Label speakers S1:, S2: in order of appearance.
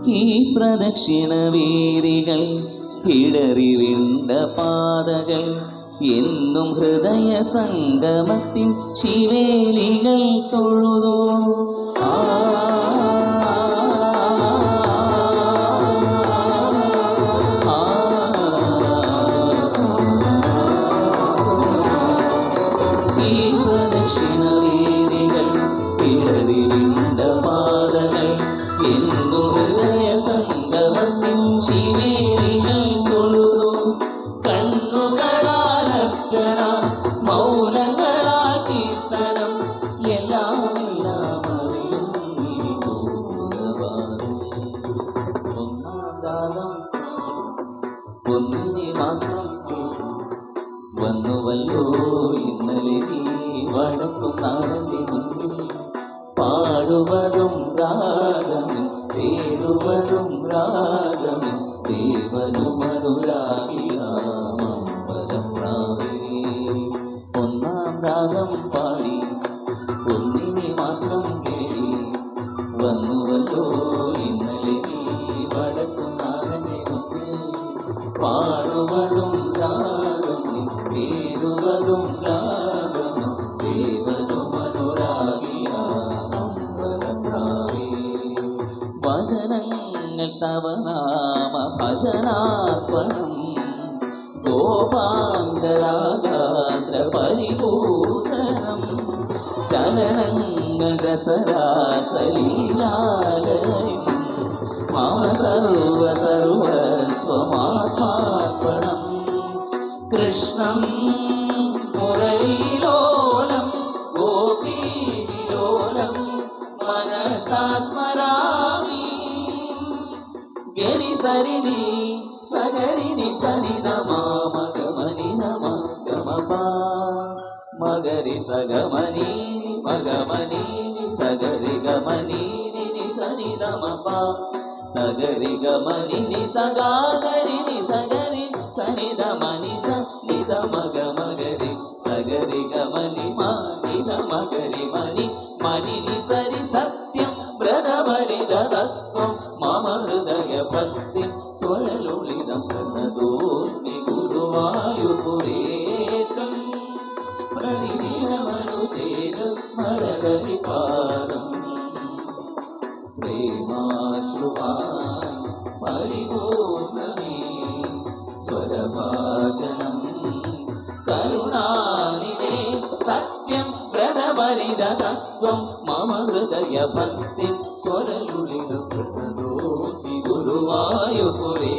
S1: ഈ പ്രദക്ഷിണ വേദികൾ കിടറി വിണ്ട പാതകൾ എന്നും ഹൃദയ സംഗമത്തിൻ ശിവേലികൾ തൊഴുതോ. ഈ പ്രദക്ഷിണ വേദികൾ കിടറി വിണ്ട പാതകൾ എന്നും ഹൃദയ സംഗമത്തിൻ ശിവേലികൾ തൊഴുതോ. കണ്ണുകളാൽ അർച്ചന, മൗനങ്ങളാൽ കീർത്തനം, എല്ലാം അറിയുന്നിനി ഭൂതവാദം. ഒന്നാം ദാനം ഒന്നിനെ മാത്രം വന്നുവല്ലോ ഇന്നലെ നീ വടക്കും നാളെ മുന്നിൽ. പാടുവതും രാഗമിൻ, തേടുവതും രാഗമിൻ, ദേവനും അനുരാഗിയാമമ്പലപ്രാവേ. ഒന്നാം രാഗം പാടി ഒന്നിനെ മാത്രം കേടി വന്നുവല്ലോ ഇന്നലെ നീ വടക്കും നാളെ മുന്നിൽ. പാടുവതും രാഗമിൻ, തേടുവതും രാഗമിൻ, ദേവനും അനുരാഗിയാമമ്പലപ്രാവേ. വചനങ്ങൾ തവ നാമ ഭജനാർപ്പണം, ഗോപാന്തരാഗാത്ര പരിഭൂഷണം, ചലനങ്ങൾ രസരാസലീലാലയം, മമ സർവ സർവസ്വമാത്മാർപ്പണം. കൃഷ്ണം മുരളീലോലം ഗോപീവിലോലം മനസാ സ്മരാമി. ഗരി സരിനി സഗരിനി സനിത മാമഗമനി നമ ഗമപ മഗരി സഗമനി മഗമനി സഗരി ഗമനി സനിത മപ സഗരി ഗമനി സഗാഗരി സഗരി സനിത മനി സനിത മഗ മഗരി സഗരി ഗമനി മാനിത മഗരി മനി മനി സരി സത്യം വ്രതഭരിത തത്വം മമ ഹൃദയ ഭക്തി സ്വരലുളിതം പ്രണതോസ്മി ഗുരുവായൂരേശം. പ്രതിദിനമനുചേതസ്മരവികാരം പ്രേമാശ്രുവായി പരിപൂർണമേ സ്വരഭാജനം. കരുണാനിധേ സത്യം വ്രതഭരിത തത്വം മമ ഹൃദയ ഭക്തി സ്വരലുളിതം പ്രണതോസ്മി ഗുരുവായൂരേ.